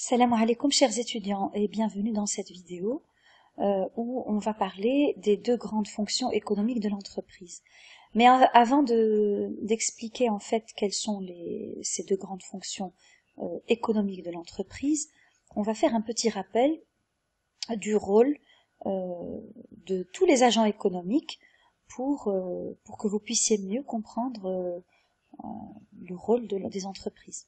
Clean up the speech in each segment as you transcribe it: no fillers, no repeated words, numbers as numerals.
Salam alaikum chers étudiants et bienvenue dans cette vidéo où on va parler des deux grandes fonctions économiques de l'entreprise. Mais avant d'expliquer en fait quelles sont ces deux grandes fonctions économiques de l'entreprise, on va faire un petit rappel du rôle de tous les agents économiques pour que vous puissiez mieux comprendre le rôle des entreprises.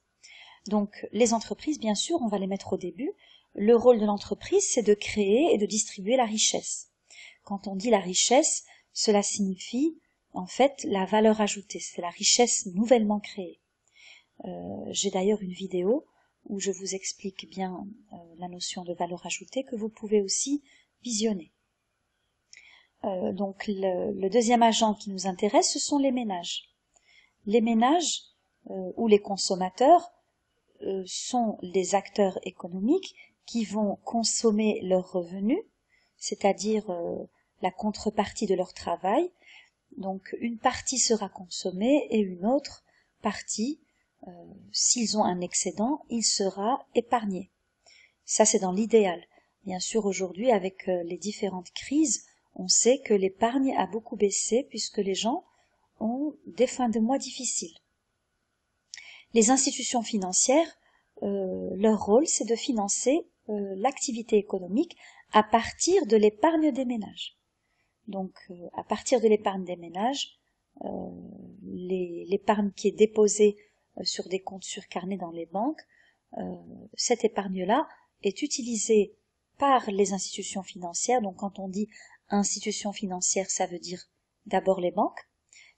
Donc, les entreprises, bien sûr, on va les mettre au début. Le rôle de l'entreprise, c'est de créer et de distribuer la richesse. Quand on dit la richesse, cela signifie, en fait, la valeur ajoutée. C'est la richesse nouvellement créée. J'ai d'ailleurs une vidéo où je vous explique bien la notion de valeur ajoutée que vous pouvez aussi visionner. Donc, le deuxième agent qui nous intéresse, ce sont les ménages. Les ménages ou les consommateurs sont les acteurs économiques qui vont consommer leurs revenus, c'est-à-dire la contrepartie de leur travail. Donc une partie sera consommée et une autre partie, s'ils ont un excédent, il sera épargné. Ça c'est dans l'idéal. Bien sûr aujourd'hui avec les différentes crises, on sait que l'épargne a beaucoup baissé puisque les gens ont des fins de mois difficiles. Les institutions financières, leur rôle, c'est de financer l'activité économique à partir de l'épargne des ménages. Donc, à partir de l'épargne des ménages, l'épargne qui est déposée sur des comptes sur carnet dans les banques, cette épargne-là est utilisée par les institutions financières. Donc, quand on dit institutions financières, ça veut dire d'abord les banques,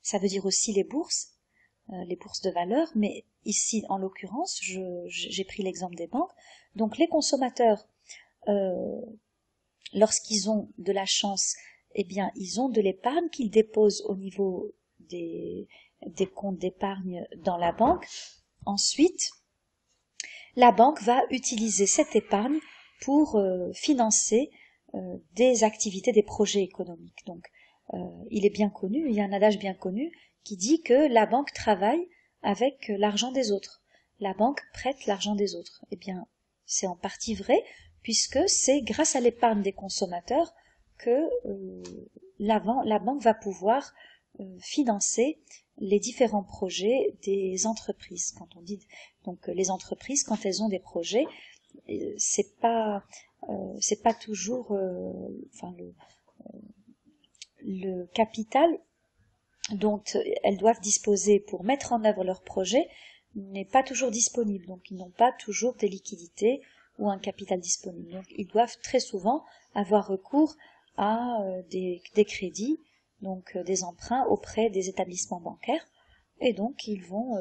ça veut dire aussi les bourses de valeur, mais ici, en l'occurrence, j'ai pris l'exemple des banques. Donc, les consommateurs, lorsqu'ils ont de la chance, eh bien, ils ont de l'épargne qu'ils déposent au niveau des comptes d'épargne dans la banque. Ensuite, la banque va utiliser cette épargne pour financer des activités, des projets économiques. Donc, il est bien connu, il y a un adage bien connu qui dit que la banque travaille avec l'argent des autres. La banque prête l'argent des autres. Eh bien, c'est en partie vrai, puisque c'est grâce à l'épargne des consommateurs que la banque va pouvoir financer les différents projets des entreprises. Quand on dit donc les entreprises, quand elles ont des projets, c'est pas toujours, le capital dont elles doivent disposer pour mettre en œuvre leur projet n'est pas toujours disponible. Donc ils n'ont pas toujours des liquidités ou un capital disponible. Donc ils doivent très souvent avoir recours à des crédits, donc des emprunts auprès des établissements bancaires. Et donc ils vont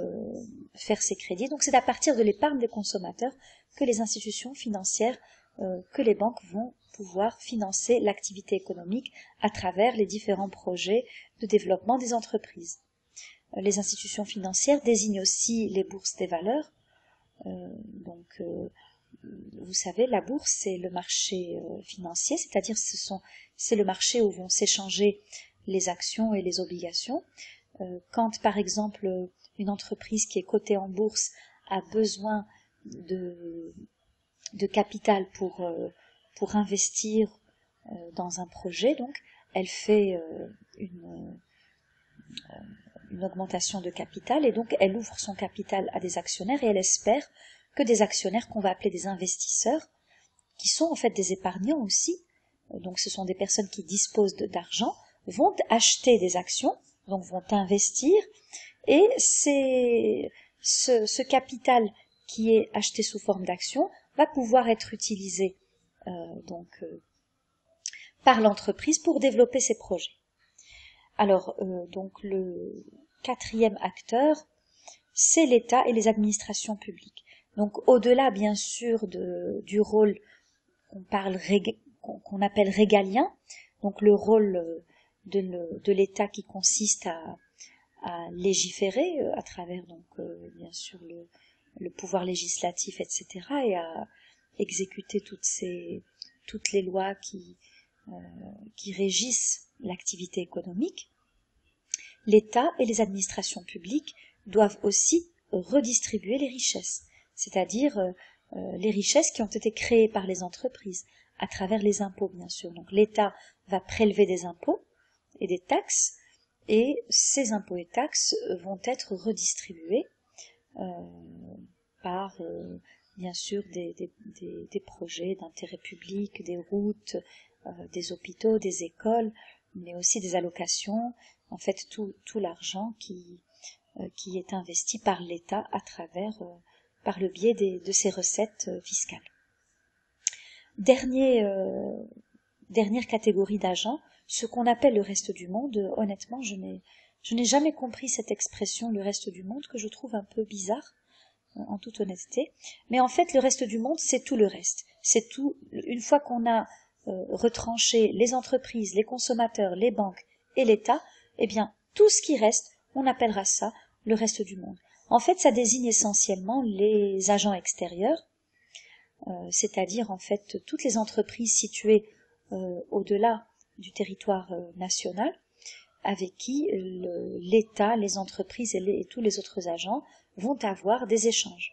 faire ces crédits. Donc c'est à partir de l'épargne des consommateurs que les institutions financières, que les banques vont pouvoir financer l'activité économique à travers les différents projets de développement des entreprises. Les institutions financières désignent aussi les bourses des valeurs. Vous savez, la bourse, c'est le marché financier, c'est-à-dire c'est le marché où vont s'échanger les actions et les obligations. Quand, par exemple, une entreprise qui est cotée en bourse a besoin de capital pour investir dans un projet, donc elle fait une augmentation de capital et donc elle ouvre son capital à des actionnaires et elle espère que des actionnaires qu'on va appeler des investisseurs, qui sont en fait des épargnants aussi, donc ce sont des personnes qui disposent d'argent, vont acheter des actions, donc vont investir, et ce capital qui est acheté sous forme d'actions va pouvoir être utilisé par l'entreprise pour développer ses projets. Alors, donc le quatrième acteur, c'est l'État et les administrations publiques. Donc, au-delà, bien sûr, du rôle qu'on appelle régalien, donc le rôle de l'État qui consiste à légiférer à travers, donc, bien sûr, le pouvoir législatif, etc., et à exécuter toutes les lois qui régissent l'activité économique. L'État et les administrations publiques doivent aussi redistribuer les richesses, c'est-à-dire les richesses qui ont été créées par les entreprises, à travers les impôts bien sûr. Donc l'État va prélever des impôts et des taxes, et ces impôts et taxes vont être redistribués par bien sûr des projets d'intérêt public, des routes, des hôpitaux, des écoles, mais aussi des allocations, en fait tout l'argent qui est investi par l'État à travers, par le biais de ses recettes fiscales. Dernière catégorie d'agents, ce qu'on appelle le reste du monde. Honnêtement, je n'ai jamais compris cette expression, le reste du monde, que je trouve un peu bizarre, en toute honnêteté. Mais en fait, le reste du monde, c'est tout le reste. C'est tout, une fois qu'on a retranché les entreprises, les consommateurs, les banques et l'État, eh bien, tout ce qui reste, on appellera ça le reste du monde. En fait, ça désigne essentiellement les agents extérieurs, c'est-à-dire en fait toutes les entreprises situées au-delà du territoire national, avec qui l'État, les entreprises et tous les autres agents vont avoir des échanges.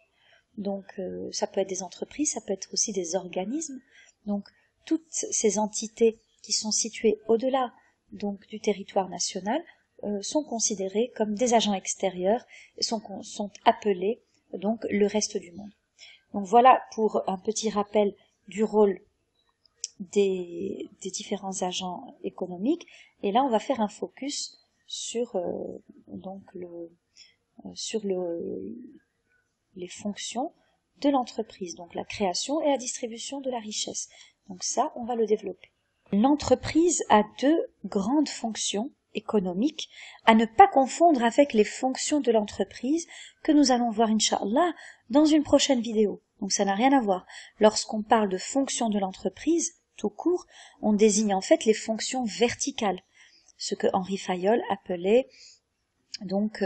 Donc ça peut être des entreprises, ça peut être aussi des organismes. Donc toutes ces entités qui sont situées au-delà donc du territoire national sont considérées comme des agents extérieurs et sont appelés donc le reste du monde. Donc voilà pour un petit rappel du rôle des différents agents économiques, et là on va faire un focus sur les fonctions de l'entreprise, donc la création et la distribution de la richesse. Donc ça, on va le développer. L'entreprise a deux grandes fonctions économiques à ne pas confondre avec les fonctions de l'entreprise que nous allons voir, Inch'Allah, dans une prochaine vidéo. Donc ça n'a rien à voir. Lorsqu'on parle de fonctions de l'entreprise, tout court, on désigne en fait les fonctions verticales, ce que Henri Fayol appelait donc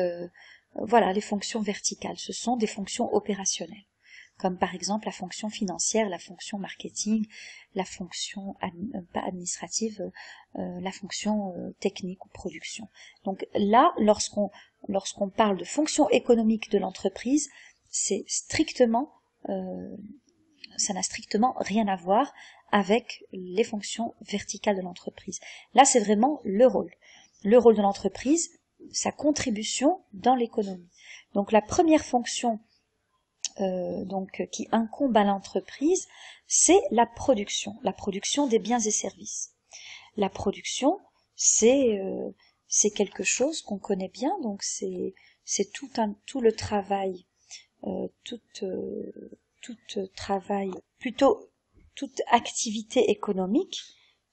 voilà, les fonctions verticales. Ce sont des fonctions opérationnelles, comme par exemple la fonction financière, la fonction marketing, la fonction pas administrative, la fonction technique ou production. Donc là, lorsqu'on parle de fonction économique de l'entreprise, c'est strictement ça n'a strictement rien à voir avec les fonctions verticales de l'entreprise. Là, c'est vraiment le rôle de l'entreprise, sa contribution dans l'économie. Donc la première fonction qui incombe à l'entreprise, c'est la production des biens et services. La production, c'est quelque chose qu'on connaît bien, donc c'est tout le travail, toute activité économique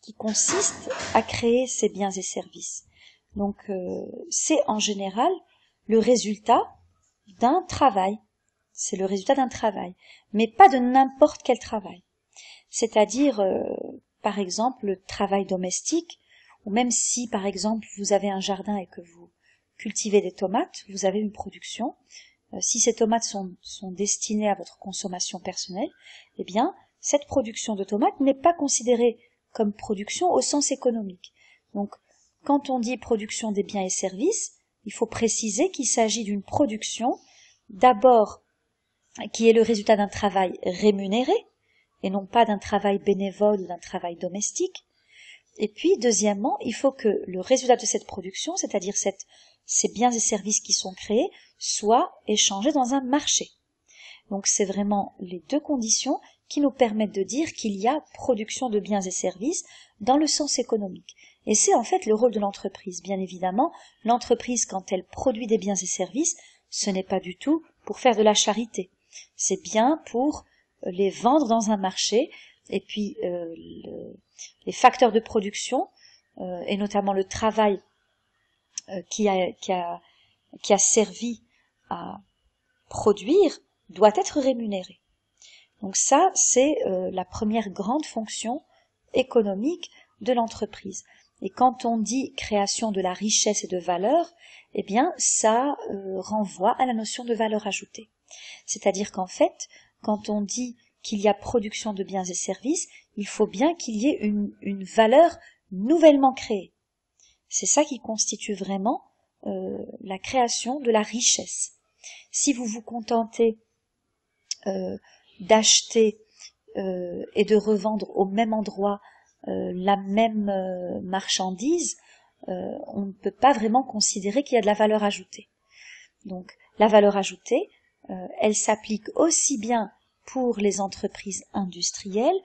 qui consiste à créer ces biens et services. Donc c'est en général le résultat d'un travail. C'est le résultat d'un travail, mais pas de n'importe quel travail. C'est-à-dire, par exemple, le travail domestique, ou même si, par exemple, vous avez un jardin et que vous cultivez des tomates, vous avez une production. Si ces tomates sont destinées à votre consommation personnelle, eh bien, cette production de tomates n'est pas considérée comme production au sens économique. Donc, quand on dit production des biens et services, il faut préciser qu'il s'agit d'une production, d'abord, qui est le résultat d'un travail rémunéré, et non pas d'un travail bénévole ou d'un travail domestique. Et puis, deuxièmement, il faut que le résultat de cette production, c'est-à-dire ces biens et services qui sont créés, soient échangés dans un marché. Donc c'est vraiment les deux conditions qui nous permettent de dire qu'il y a production de biens et services dans le sens économique. Et c'est en fait le rôle de l'entreprise. Bien évidemment, l'entreprise, quand elle produit des biens et services, ce n'est pas du tout pour faire de la charité. C'est bien pour les vendre dans un marché, et puis les facteurs de production, et notamment le travail qui a servi à produire, doit être rémunéré. Donc ça, c'est la première grande fonction économique de l'entreprise. Et quand on dit création de la richesse et de valeur, eh bien, ça renvoie à la notion de valeur ajoutée. C'est-à-dire qu'en fait, quand on dit qu'il y a production de biens et services, il faut bien qu'il y ait une valeur nouvellement créée. C'est ça qui constitue vraiment la création de la richesse. Si vous vous contentez d'acheter et de revendre au même endroit la même marchandise, on ne peut pas vraiment considérer qu'il y a de la valeur ajoutée. Donc la valeur ajoutée, elle s'applique aussi bien pour les entreprises industrielles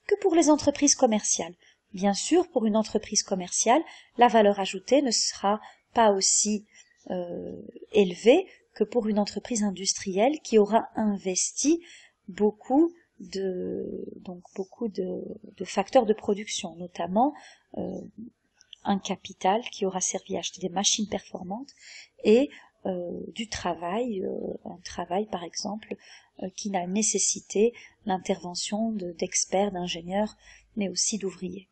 que pour les entreprises commerciales. Bien sûr, pour une entreprise commerciale, la valeur ajoutée ne sera pas aussi élevée que pour une entreprise industrielle qui aura investi beaucoup de facteurs de production, notamment un capital qui aura servi à acheter des machines performantes et du travail, un travail par exemple qui a nécessité l'intervention d'experts, d'ingénieurs, mais aussi d'ouvriers.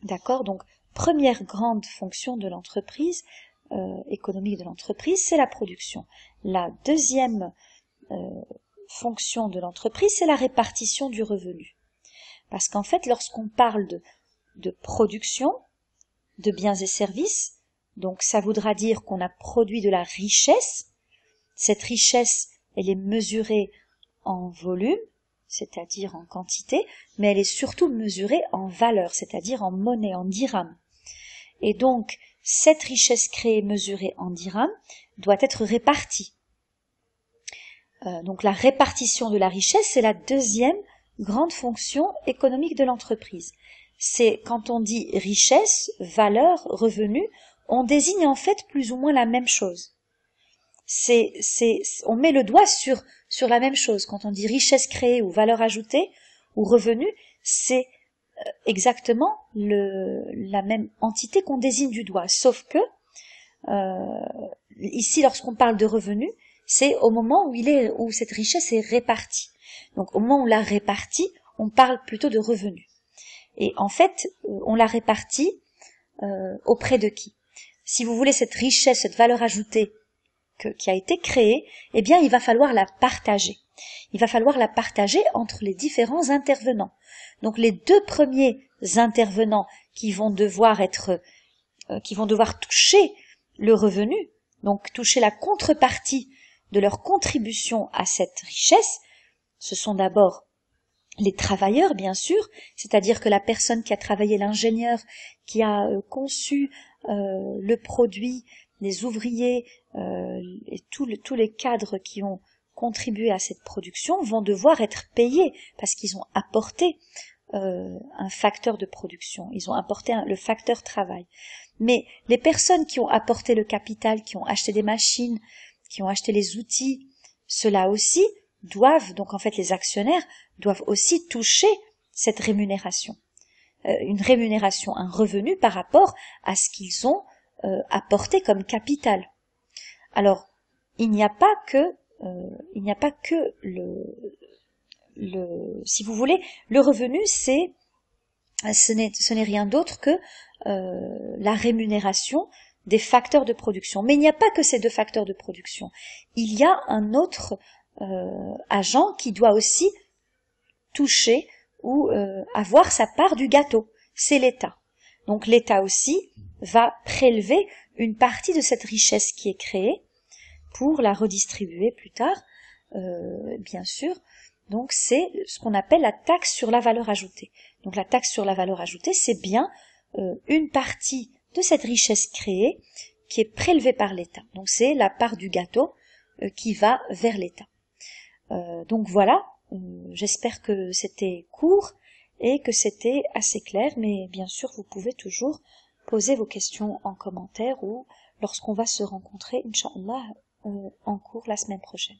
D'accord? Donc, première grande fonction de l'entreprise, économique de l'entreprise, c'est la production. La deuxième fonction de l'entreprise, c'est la répartition du revenu. Parce qu'en fait, lorsqu'on parle de production, de biens et services, donc ça voudra dire qu'on a produit de la richesse. Cette richesse, elle est mesurée en volume, c'est-à-dire en quantité, mais elle est surtout mesurée en valeur, c'est-à-dire en monnaie, en dirhams. Et donc, cette richesse créée mesurée en dirhams doit être répartie. Donc la répartition de la richesse, c'est la deuxième grande fonction économique de l'entreprise. C'est quand on dit richesse, valeur, revenu, on désigne en fait plus ou moins la même chose. On met le doigt sur la même chose. Quand on dit richesse créée ou valeur ajoutée ou revenu, c'est exactement la même entité qu'on désigne du doigt. Sauf que ici, lorsqu'on parle de revenu, c'est au moment où cette richesse est répartie. Donc au moment où on la répartit, on parle plutôt de revenu. Et en fait, on la répartit auprès de qui? Si vous voulez cette richesse, cette valeur ajoutée qui a été créée, eh bien il va falloir la partager. Il va falloir la partager entre les différents intervenants. Donc les deux premiers intervenants qui vont devoir toucher le revenu, donc toucher la contrepartie de leur contribution à cette richesse, ce sont d'abord les travailleurs, bien sûr, c'est-à-dire que la personne qui a travaillé, l'ingénieur, qui a conçu le produit, les ouvriers et tous les cadres qui ont contribué à cette production vont devoir être payés parce qu'ils ont apporté un facteur de production, ils ont apporté le facteur travail. Mais les personnes qui ont apporté le capital, qui ont acheté des machines, qui ont acheté les outils, ceux-là aussi doivent, donc en fait les actionnaires, doivent aussi toucher cette rémunération. Une rémunération, un revenu par rapport à ce qu'ils ont apporté comme capital. Alors, il n'y a pas que si vous voulez, le revenu, ce n'est rien d'autre que la rémunération des facteurs de production. Mais il n'y a pas que ces deux facteurs de production. Il y a un autre agent qui doit aussi toucher ou avoir sa part du gâteau. C'est l'État. Donc l'État aussi va prélever une partie de cette richesse qui est créée pour la redistribuer plus tard, bien sûr. Donc c'est ce qu'on appelle la taxe sur la valeur ajoutée. Donc la taxe sur la valeur ajoutée, c'est bien une partie de cette richesse créée qui est prélevée par l'État. Donc c'est la part du gâteau qui va vers l'État. Donc voilà, j'espère que c'était court et que c'était assez clair, mais bien sûr vous pouvez toujours poser vos questions en commentaire ou lorsqu'on va se rencontrer, Inch'Allah, en cours la semaine prochaine.